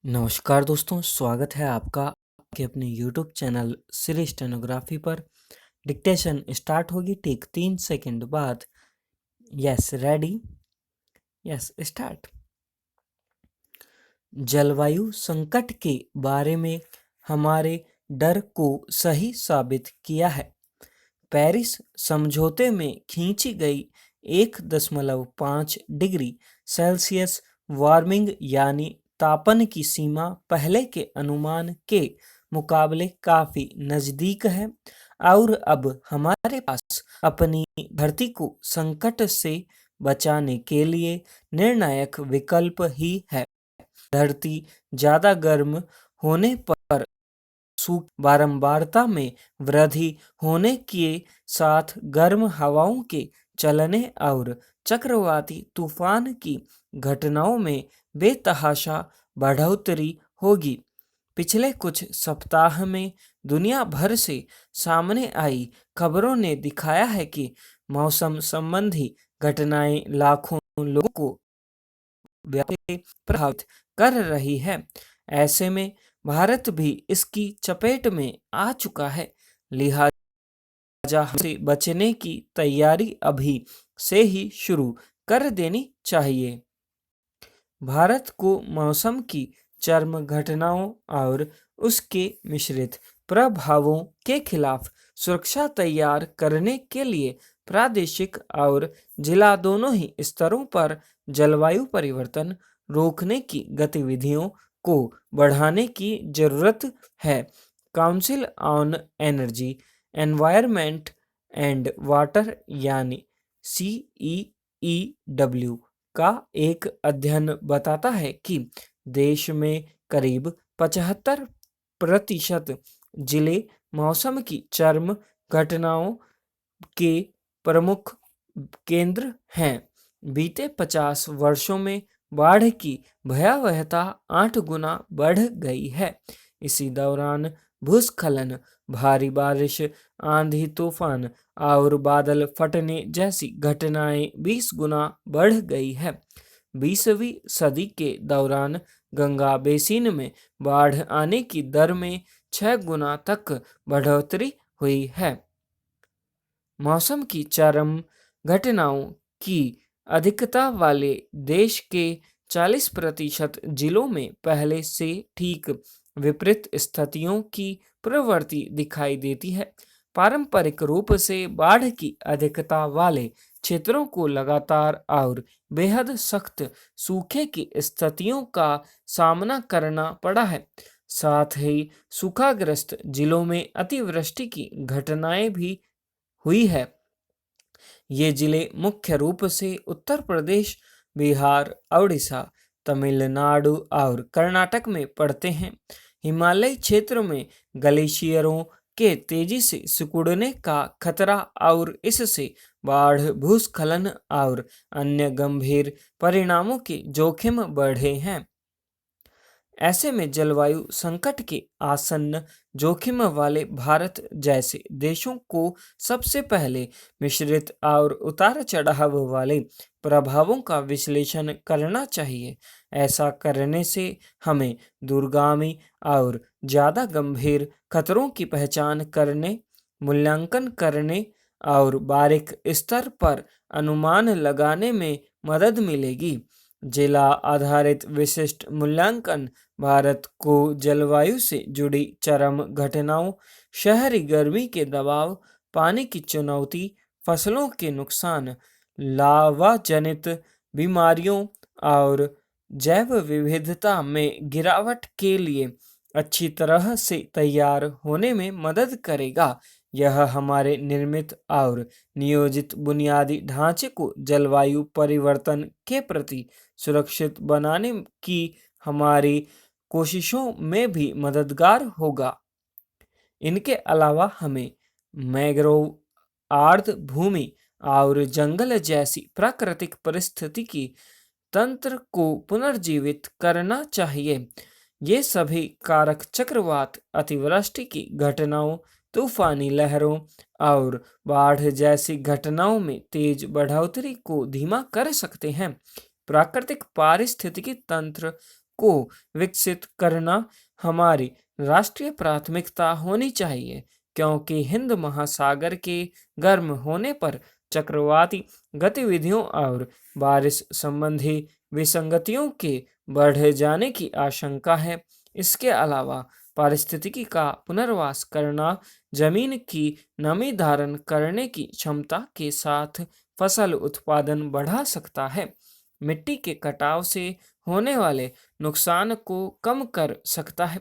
नमस्कार दोस्तों, स्वागत है आपका आपके अपने YouTube चैनल श्री स्टेनोग्राफी पर। डिक्टेशन स्टार्ट होगी ठीक 3 सेकंड बाद। Yes, ready. Yes, start. जलवायु संकट के बारे में हमारे डर को सही साबित किया है। पेरिस समझौते में खींची गई 1.5 डिग्री सेल्सियस वार्मिंग यानी तापन की सीमा पहले के अनुमान के मुकाबले काफी नजदीक है और अब हमारे पास अपनी धरती को संकट से बचाने के लिए निर्णायक विकल्प ही है। धरती ज्यादा गर्म होने पर बारंबारता में वृद्धि होने के साथ गर्म हवाओं के चलने और चक्रवाती तूफान की घटनाओं में बेतहाशा बढ़ोतरी होगी। पिछले कुछ सप्ताह में दुनिया भर से सामने आई खबरों ने दिखाया है कि मौसम संबंधी घटनाएं लाखों लोगों को प्रभावित कर रही है। ऐसे में भारत भी इसकी चपेट में आ चुका है, लिहाजा हमसे बचने की तैयारी अभी से ही शुरू कर देनी चाहिए। भारत को मौसम की चरम घटनाओं और उसके मिश्रित प्रभावों के खिलाफ सुरक्षा तैयार करने के लिए प्रादेशिक और जिला दोनों ही स्तरों पर जलवायु परिवर्तन रोकने की गतिविधियों को बढ़ाने की जरूरत है। Council on energy, environment and water यानी CEEW का एक अध्ययन बताता है कि देश में करीब 75% जिले मौसम की चरम घटनाओं के प्रमुख केंद्र हैं। बीते 50 वर्षों में बाढ़ की भयावहता 8 गुना बढ़ गई है। इसी दौरान भूस्खलन, भारी बारिश, आंधी तूफान और बादल फटने जैसी घटनाएं 20 गुना बढ़ गई है। 20वीं सदी के दौरान गंगा बेसिन में बाढ़ आने की दर में 6 गुना तक बढ़ोतरी हुई है। मौसम की चरम घटनाओं की अधिकता वाले देश के 40% जिलों में पहले से ठीक विपरीत स्थितियों की प्रवृत्ति दिखाई देती है। पारंपरिक रूप से बाढ़ की अधिकता वाले क्षेत्रों को लगातार और बेहद सख्त सूखे की स्थितियों का सामना करना पड़ा है। साथ ही सूखाग्रस्त जिलों में अतिवृष्टि की घटनाएं भी हुई है। ये जिले मुख्य रूप से उत्तर प्रदेश, बिहार, उड़ीसा, तमिलनाडु और कर्नाटक में पड़ते हैं। हिमालय क्षेत्र में ग्लेशियरों के तेजी से सिकुड़ने का खतरा और इससे बाढ़, भूस्खलन और अन्य गंभीर परिणामों के जोखिम बढ़े हैं। ऐसे में जलवायु संकट के आसन्न जोखिम वाले भारत जैसे देशों को सबसे पहले मिश्रित और उतार चढ़ाव वाले प्रभावों का विश्लेषण करना चाहिए। ऐसा करने से हमें दूरगामी और ज़्यादा गंभीर खतरों की पहचान करने, मूल्यांकन करने और बारीक स्तर पर अनुमान लगाने में मदद मिलेगी। जिला आधारित विशिष्ट मूल्यांकन भारत को जलवायु से जुड़ी चरम घटनाओं, शहरी गर्मी के दबाव, पानी की चुनौती, फसलों के नुकसान, लावा जनित बीमारियों और जैव विविधता में गिरावट के लिए अच्छी तरह से तैयार होने में मदद करेगा। यह हमारे निर्मित और नियोजित बुनियादी ढांचे को जलवायु परिवर्तन के प्रति सुरक्षित बनाने की हमारी कोशिशों में भी मददगार होगा। इनके अलावा हमें मैंग्रोव, आर्द्र भूमि और जंगल जैसी प्राकृतिक पारिस्थितिकी तंत्र को पुनर्जीवित करना चाहिए। ये सभी कारक चक्रवात, अतिवृष्टि की घटनाओं, तूफानी लहरों और बाढ़ जैसी घटनाओं में तेज बढ़ोतरी को धीमा कर सकते हैं। प्राकृतिक पारिस्थितिकी तंत्र को विकसित करना हमारी राष्ट्रीय प्राथमिकता होनी चाहिए, क्योंकि हिंद महासागर के गर्म होने पर चक्रवाती गतिविधियों और बारिश संबंधी विसंगतियों के बढ़ जाने की आशंका है। इसके अलावा पारिस्थितिकी का पुनर्वास करना जमीन की नमी धारण करने की क्षमता के साथ फसल उत्पादन बढ़ा सकता है, मिट्टी के कटाव से होने वाले नुकसान को कम कर सकता है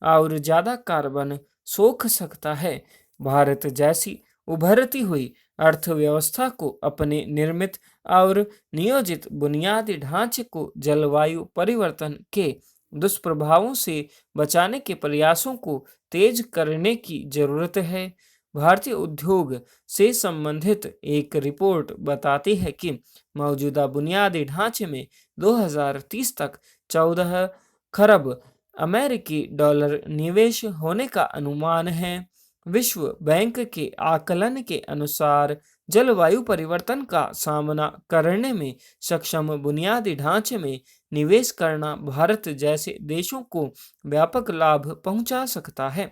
और ज़्यादा कार्बन सोख सकता है। भारत जैसी उभरती हुई अर्थव्यवस्था को अपने निर्मित और नियोजित बुनियादी ढांचे को जलवायु परिवर्तन के दुष्प्रभावों से बचाने के प्रयासों को तेज करने की जरूरत है। भारतीय उद्योग से संबंधित एक रिपोर्ट बताती है कि मौजूदा बुनियादी ढांचे में 2030 तक 14 खरब अमेरिकी डॉलर निवेश होने का अनुमान है। विश्व बैंक के आकलन के अनुसार जलवायु परिवर्तन का सामना करने में सक्षम बुनियादी ढांचे में निवेश करना भारत जैसे देशों को व्यापक लाभ पहुंचा सकता है।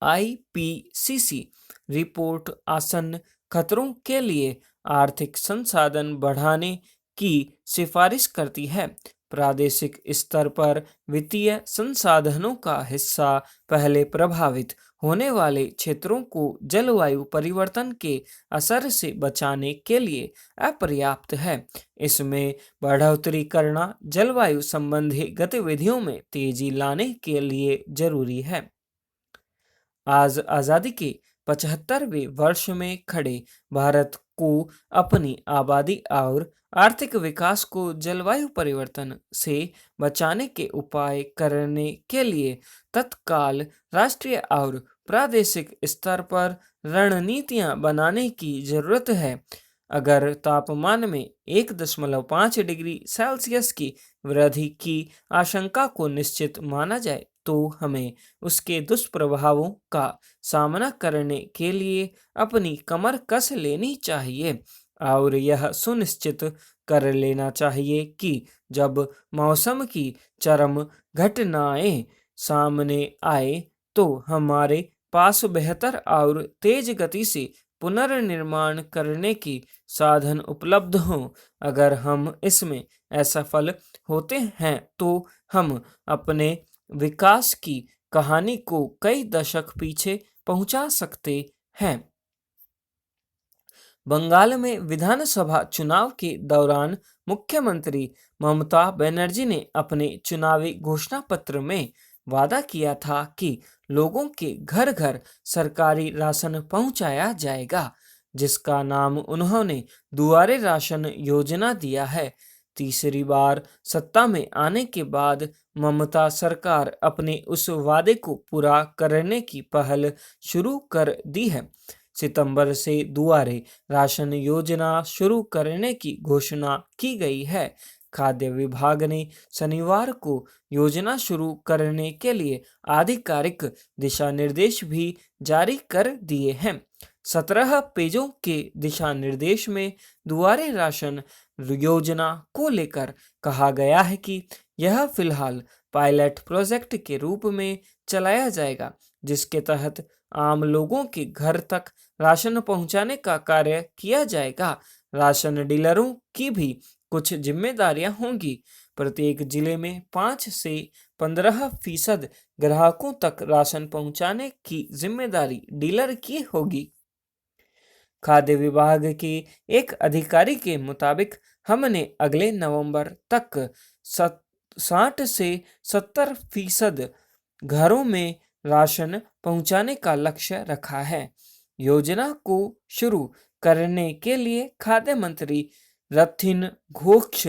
आईपीसीसी रिपोर्ट आसन्न खतरों के लिए आर्थिक संसाधन बढ़ाने की सिफारिश करती है। प्रादेशिक स्तर पर वित्तीय संसाधनों का हिस्सा पहले प्रभावित होने वाले क्षेत्रों को जलवायु परिवर्तन के असर से बचाने के लिए अपर्याप्त है। इसमें बढ़ोतरी करना जलवायु संबंधी गतिविधियों में तेजी लाने के लिए जरूरी है। आज आज़ादी के 75वें वर्ष में खड़े भारत को अपनी आबादी और आर्थिक विकास को जलवायु परिवर्तन से बचाने के उपाय करने के लिए तत्काल राष्ट्रीय और प्रादेशिक स्तर पर रणनीतियां बनाने की जरूरत है। अगर तापमान में 1.5 डिग्री सेल्सियस की वृद्धि की आशंका को निश्चित माना जाए तो हमें उसके दुष्प्रभावों का सामना करने के लिए अपनी कमर कस लेनी चाहिए और यह सुनिश्चित कर लेना चाहिए कि जब मौसम की चरम घटनाएं सामने आए तो हमारे पास बेहतर और तेज गति से पुनर्निर्माण करने की साधन उपलब्ध हों। अगर हम इसमें असफल होते हैं तो हम अपने विकास की कहानी को कई दशक पीछे पहुंचा सकते हैं। बंगाल में विधानसभा चुनाव के दौरान मुख्यमंत्री ममता बनर्जी ने अपने चुनावी घोषणा पत्र में वादा किया था कि लोगों के घर घर सरकारी राशन पहुंचाया जाएगा, जिसका नाम उन्होंने दुआरे राशन योजना दिया है। तीसरी बार सत्ता में आने के बाद ममता सरकार अपने उस वादे को पूरा करने की पहल शुरू कर दी है। सितंबर से दुआरे राशन योजना शुरू करने की घोषणा की गई है। खाद्य विभाग ने शनिवार को योजना शुरू करने के लिए आधिकारिक दिशा निर्देश भी जारी कर दिए हैं। 17 पेजों के दिशा निर्देश में दुआरे राशन योजना को लेकर कहा गया है कि यह फिलहाल पायलट प्रोजेक्ट के रूप में चलाया जाएगा, जिसके तहत आम लोगों के घर तक राशन पहुंचाने का कार्य किया जाएगा। राशन डीलरों की भी कुछ जिम्मेदारियां होंगी। प्रत्येक जिले में 5 से 15% ग्राहकों तक राशन पहुंचाने की जिम्मेदारी डीलर की होगी। खाद्य विभाग के एक अधिकारी के मुताबिक हमने अगले नवंबर तक 60 से 70% घरों में राशन पहुंचाने का लक्ष्य रखा है। योजना को शुरू करने के लिए खाद्य मंत्री रथिन घोष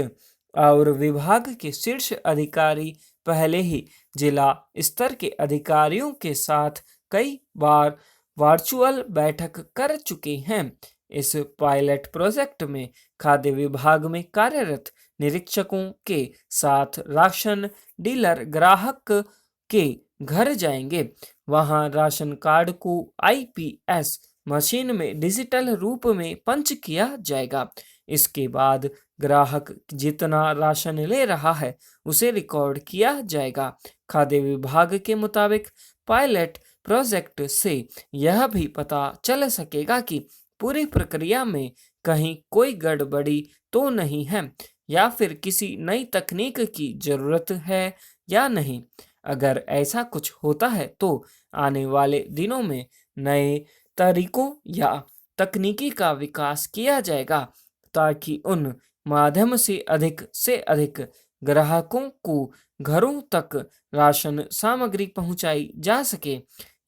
और विभाग के शीर्ष अधिकारी पहले ही जिला स्तर के अधिकारियों के साथ कई बार वर्चुअल बैठक कर चुके हैं। इस पायलट प्रोजेक्ट में खाद्य विभाग में कार्यरत निरीक्षकों के साथ राशन डीलर ग्राहक के घर जाएंगे। वहां राशन कार्ड को आईपीएस मशीन में डिजिटल रूप में पंच किया जाएगा। इसके बाद ग्राहक जितना राशन ले रहा है उसे रिकॉर्ड किया जाएगा। खाद्य विभाग के मुताबिक पायलट प्रोजेक्ट से यह भी पता चल सकेगा कि पूरी प्रक्रिया में कहीं कोई गड़बड़ी तो नहीं है या फिर किसी नई तकनीक की जरूरत है या नहीं। अगर ऐसा कुछ होता है तो आने वाले दिनों में नए तरीकों या तकनीकी का विकास किया जाएगा ताकि उन माध्यम से अधिक ग्राहकों को घरों तक राशन सामग्री पहुंचाई जा सके।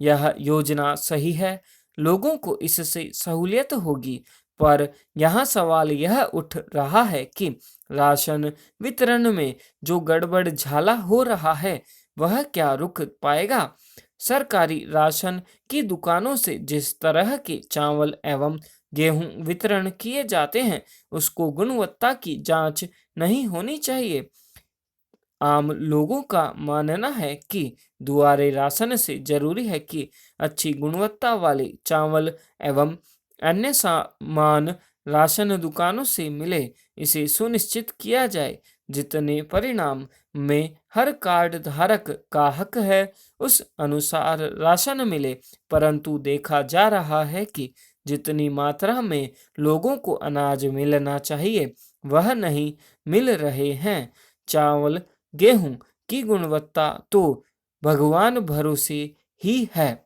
यह योजना सही है, लोगों को इससे सहूलियत होगी, पर यहाँ सवाल यह उठ रहा है कि राशन वितरण में जो गड़बड़ झाला हो रहा है वह क्या रुक पाएगा। सरकारी राशन की दुकानों से जिस तरह के चावल एवं गेहूं वितरण किए जाते हैं उसको गुणवत्ता की जांच नहीं होनी चाहिए। आम लोगों का मानना है कि दुआरे राशन से जरूरी है कि अच्छी गुणवत्ता वाले चावल एवं अन्य सामान राशन दुकानों से मिले। इसे सुनिश्चित किया जाए जितने परिणाम में हर कार्ड धारक का हक है उस अनुसार राशन मिले, परंतु देखा जा रहा है कि जितनी मात्रा में लोगों को अनाज मिलना चाहिए वह नहीं मिल रहे हैं। चावल गेहूं की गुणवत्ता तो भगवान भरोसे ही है।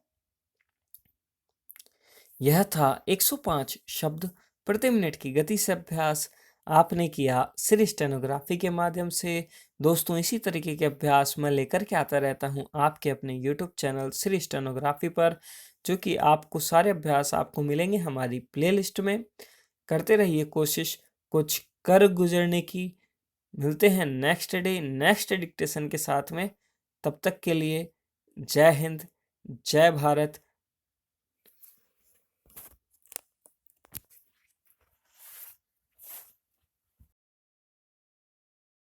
यह था 105 शब्द प्रति मिनट की गति से अभ्यास आपने किया सिरी स्टेनोग्राफी के माध्यम से। दोस्तों, इसी तरीके के अभ्यास मैं लेकर के आता रहता हूं आपके अपने यूट्यूब चैनल सिरी स्टेनोग्राफी पर, जो कि आपको सारे अभ्यास आपको मिलेंगे हमारी प्लेलिस्ट में। करते रहिए कोशिश कुछ कर गुजरने की। मिलते हैं नेक्स्ट डे नेक्स्ट डिक्टेशन के साथ में। तब तक के लिए जय हिंद, जय भारत,